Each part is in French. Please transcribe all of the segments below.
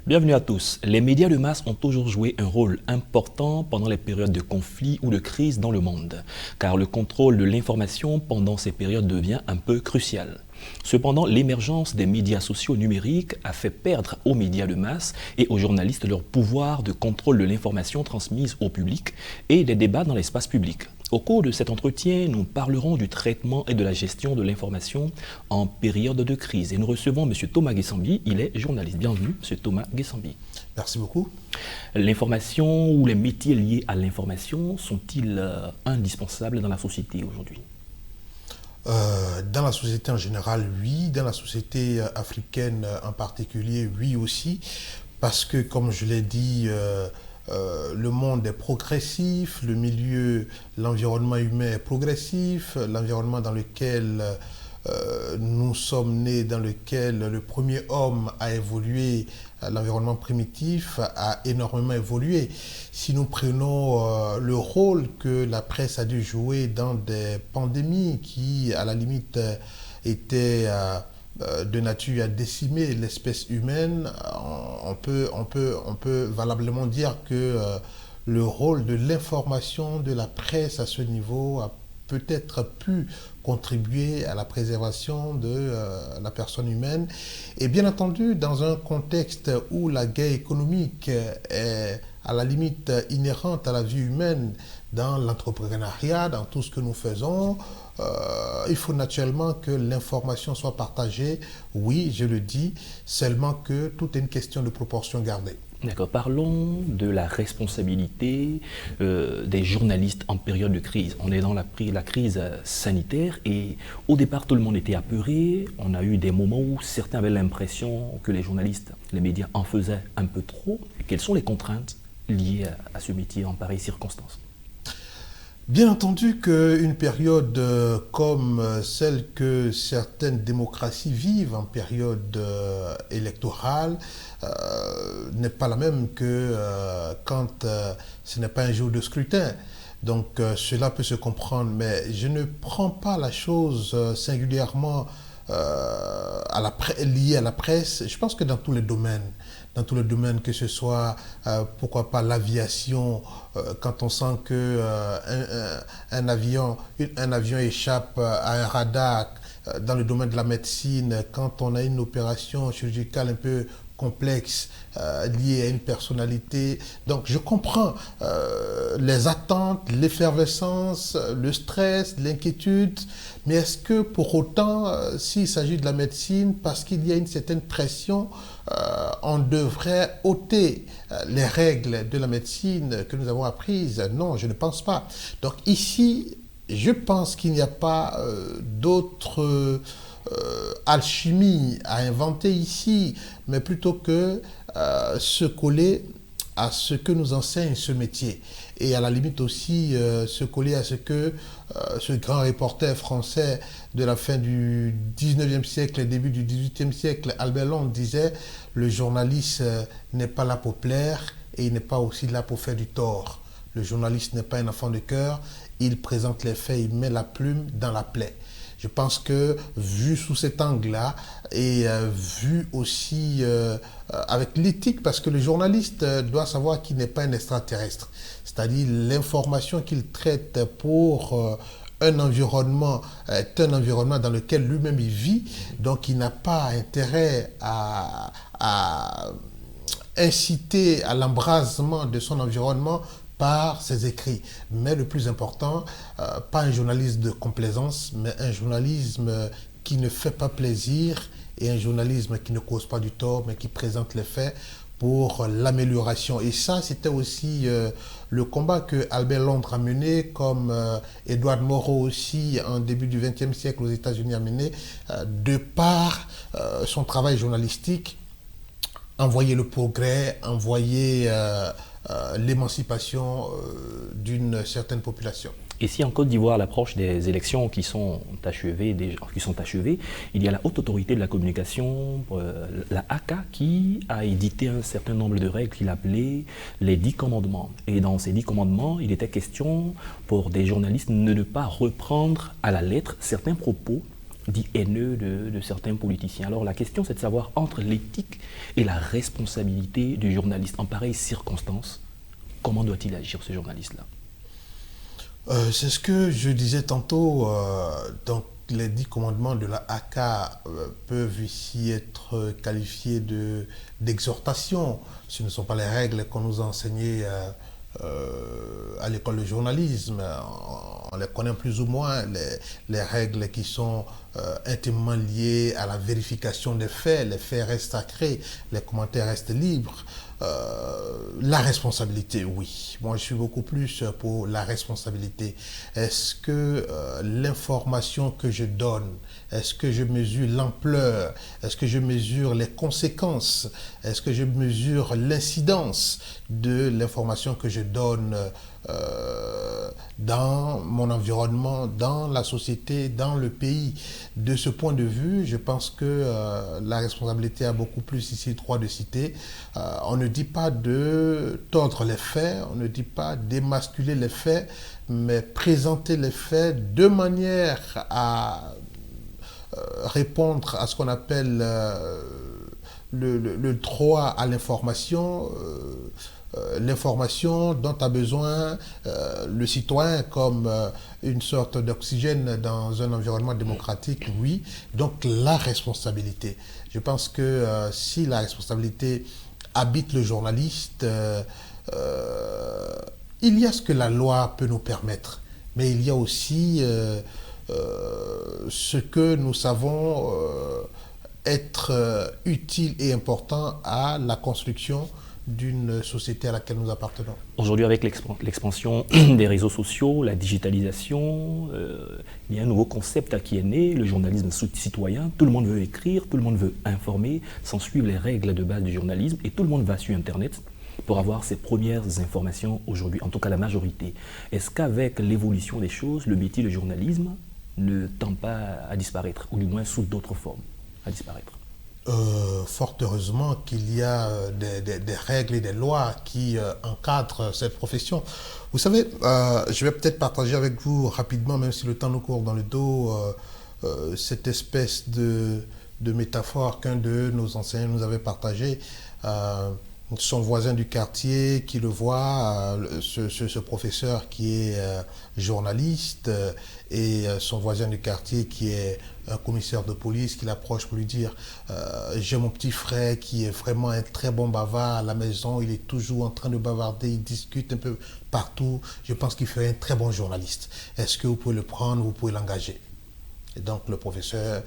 Bienvenue à tous. Les médias de masse ont toujours joué un rôle important pendant les périodes de conflit ou de crise dans le monde, car le contrôle de l'information pendant ces périodes devient un peu crucial. Cependant, l'émergence des médias sociaux numériques a fait perdre aux médias de masse et aux journalistes leur pouvoir de contrôle de l'information transmise au public et des débats dans l'espace public. Au cours de cet entretien, nous parlerons du traitement et de la gestion de l'information en période de crise. Et nous recevons M. Thomas Guessambi, il est journaliste. Bienvenue, M. Thomas Guessambi. Merci beaucoup. L'information ou les métiers liés à l'information sont-ils indispensables dans la société aujourd'hui ? Dans la société en général, oui. Dans la société africaine en particulier, oui aussi. Parce que, comme je l'ai dit, le monde est progressif, le milieu, l'environnement humain est progressif, l'environnement dans lequel nous sommes nés, dans lequel le premier homme a évolué, l'environnement primitif a énormément évolué. Si nous prenons le rôle que la presse a dû jouer dans des pandémies qui, à la limite, étaient de nature à décimer l'espèce humaine, on peut valablement dire que le rôle de l'information de la presse à ce niveau a peut-être pu contribuer à la préservation de la personne humaine. Et bien entendu, dans un contexte où la guerre économique est à la limite inhérente à la vie humaine, dans l'entrepreneuriat, dans tout ce que nous faisons, il faut naturellement que l'information soit partagée. Oui, je le dis, seulement que tout est une question de proportion gardée. D'accord. Parlons de la responsabilité des journalistes en période de crise. On est dans la crise sanitaire et au départ, tout le monde était apeuré. On a eu des moments où certains avaient l'impression que les journalistes, les médias en faisaient un peu trop. Quelles sont les contraintes liées à ce métier en pareilles circonstances ? Bien entendu qu'une période comme celle que certaines démocraties vivent en période électorale n'est pas la même que quand ce n'est pas un jour de scrutin. Donc cela peut se comprendre, mais je ne prends pas la chose singulièrement liée à la presse. Je pense que dans tous les domaines, que ce soit, pourquoi pas, l'aviation, quand on sent que un avion échappe à un radar, dans le domaine de la médecine, quand on a une opération chirurgicale un peu complexe liée à une personnalité. Donc je comprends les attentes, l'effervescence, le stress, l'inquiétude, mais est-ce que pour autant, s'il s'agit de la médecine, parce qu'il y a une certaine pression, on devrait ôter les règles de la médecine que nous avons apprises? Non, je ne pense pas. Donc ici, je pense qu'il n'y a pas d'autre alchimie à inventer ici, mais plutôt que se coller à ce que nous enseigne ce métier. Et à la limite aussi se coller à ce que ce grand reporter français de la fin du 19e siècle et début du 18e siècle, Albert Londres, disait « Le journaliste n'est pas là pour plaire et il n'est pas aussi là pour faire du tort. Le journaliste n'est pas un enfant de cœur, il présente les faits, il met la plume dans la plaie. » Je pense que, vu sous cet angle-là, et vu aussi avec l'éthique, parce que le journaliste doit savoir qu'il n'est pas un extraterrestre. C'est-à-dire l'information qu'il traite pour un environnement est un environnement dans lequel lui-même il vit, donc il n'a pas intérêt à inciter à l'embrasement de son environnement par ses écrits. Mais le plus important, pas un journalisme de complaisance, mais un journalisme qui ne fait pas plaisir et un journalisme qui ne cause pas du tort, mais qui présente les faits pour l'amélioration. Et ça, c'était aussi le combat que Albert Londres a mené, comme Edward Moreau aussi, en début du XXe siècle aux États-Unis a mené, de par son travail journalistique, envoyer le progrès, envoyer l'émancipation d'une certaine population. Ici en Côte d'Ivoire, à l'approche des élections qui sont achevées, il y a la Haute Autorité de la Communication, la HACA, qui a édité un certain nombre de règles qu'il appelait les 10 commandements. Et dans ces 10 commandements, il était question pour des journalistes de ne pas reprendre à la lettre certains propos dit haineux de certains politiciens. Alors la question, c'est de savoir entre l'éthique et la responsabilité du journaliste en pareille circonstance, comment doit-il agir ce journaliste-là? C'est ce que je disais tantôt. Donc, les 10 commandements de la AK peuvent ici être qualifiés d'exhortation. Ce ne sont pas les règles qu'on nous a enseignées à l'école de journalisme. On les connaît plus ou moins, les règles qui sont intimement liées à la vérification des faits. Les faits restent sacrés, les commentaires restent libres. La responsabilité, oui. Moi, je suis beaucoup plus pour la responsabilité. Est-ce que l'information que je donne, est-ce que je mesure l'ampleur? Est-ce que je mesure les conséquences? Est-ce que je mesure l'incidence de l'information que je donne dans mon environnement, dans la société, dans le pays? De ce point de vue, je pense que la responsabilité a beaucoup plus ici le droit de citer. On ne dit pas de tordre les faits, on ne dit pas d'émasculer les faits, mais présenter les faits de manière à répondre à ce qu'on appelle le droit à l'information. L'information dont a besoin le citoyen comme une sorte d'oxygène dans un environnement démocratique, oui. Donc la responsabilité. Je pense que si la responsabilité habite le journaliste, il y a ce que la loi peut nous permettre, mais il y a aussi ce que nous savons être utile et important à la construction d'une société à laquelle nous appartenons. Aujourd'hui, avec l'expansion des réseaux sociaux, la digitalisation, il y a un nouveau concept qui est né, le journalisme citoyen. Tout le monde veut écrire, tout le monde veut informer, sans suivre les règles de base du journalisme, et tout le monde va sur Internet pour avoir ses premières informations aujourd'hui, en tout cas la majorité. Est-ce qu'avec l'évolution des choses, le métier de journalisme ne tend pas à disparaître, ou du moins sous d'autres formes à disparaître? Fort heureusement qu'il y a des règles et des lois qui encadrent cette profession. Vous savez, je vais peut-être partager avec vous rapidement, même si le temps nous court dans le dos, cette espèce de métaphore qu'un de nos enseignants nous avait partagée. Son voisin du quartier qui le voit, ce professeur qui est journaliste, et son voisin du quartier qui est un commissaire de police qui l'approche pour lui dire j'ai mon petit frère qui est vraiment un très bon bavard à la maison, il est toujours en train de bavarder, il discute un peu partout, je pense qu'il ferait un très bon journaliste. Est-ce que vous pouvez le prendre, vous pouvez l'engager? Et donc le professeur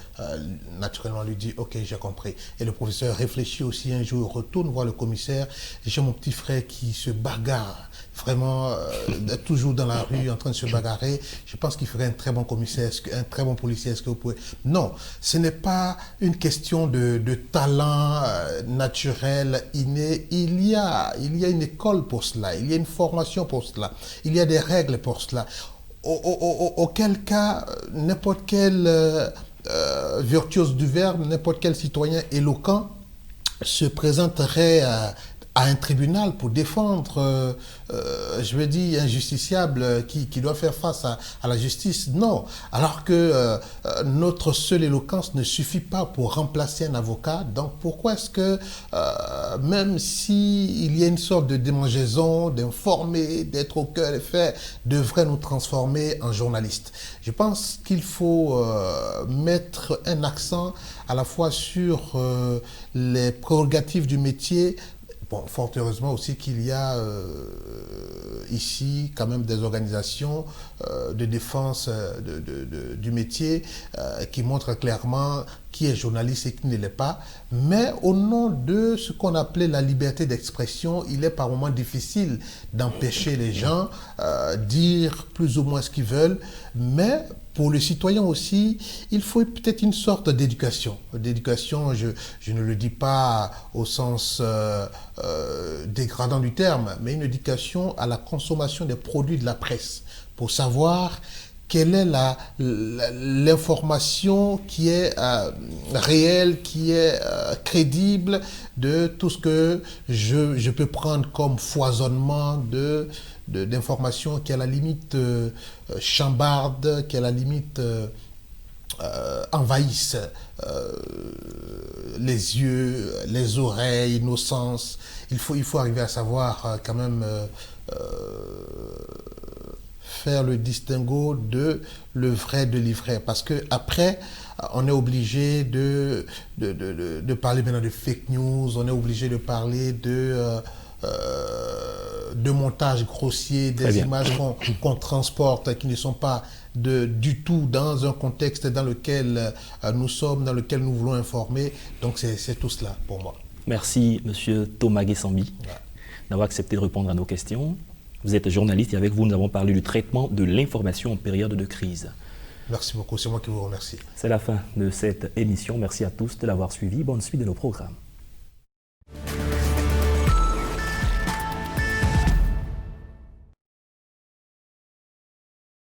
naturellement lui dit ok, j'ai compris. Et le professeur réfléchit aussi un jour, retourne voir le commissaire. J'ai mon petit frère qui se bagarre, vraiment toujours dans la rue en train de se bagarrer. Je pense qu'il ferait un très bon commissaire, un très bon policier. Est-ce que vous pouvez? Non, ce n'est pas une question de talent naturel, inné. Il y a une école pour cela, il y a une formation pour cela, il y a des règles pour cela. Auquel cas, n'importe quel virtuose du verbe, n'importe quel citoyen éloquent se présenterait à un tribunal pour défendre, je veux dire, un justiciable qui doit faire face à la justice. Non. Alors que notre seule éloquence ne suffit pas pour remplacer un avocat. Donc pourquoi est-ce que, même s'il y a une sorte de démangeaison, d'informer, d'être au cœur des faits, devrait nous transformer en journalistes? Je pense qu'il faut mettre un accent à la fois sur les prérogatives du métier. Bon, fort heureusement aussi qu'il y a ici quand même des organisations de défense du métier qui montrent clairement qui est journaliste et qui ne l'est pas. Mais au nom de ce qu'on appelait la liberté d'expression, il est par moments difficile d'empêcher les gens dire plus ou moins ce qu'ils veulent. Mais pour le citoyen aussi, il faut peut-être une sorte d'éducation. D'éducation, je ne le dis pas au sens dégradant du terme, mais une éducation à la consommation des produits de la presse, pour savoir quelle est l'information qui est réelle, qui est crédible de tout ce que je peux prendre comme foisonnement d'informations qui à la limite chambarde, qui à la limite envahissent les yeux, les oreilles, nos sens. Il faut arriver à savoir quand même faire le distinguo de le vrai de l'ivraie. Parce que après, on est obligé de parler maintenant de fake news, on est obligé de parler de montage grossier, des images qu'on transporte, qui ne sont pas du tout dans un contexte dans lequel nous sommes, dans lequel nous voulons informer. Donc c'est tout cela pour moi. Merci, Monsieur Thomas Guessambi, d'avoir accepté de répondre à nos questions. Vous êtes journaliste et avec vous, nous avons parlé du traitement de l'information en période de crise. Merci beaucoup, c'est moi qui vous remercie. C'est la fin de cette émission. Merci à tous de l'avoir suivi. Bonne suite de nos programmes.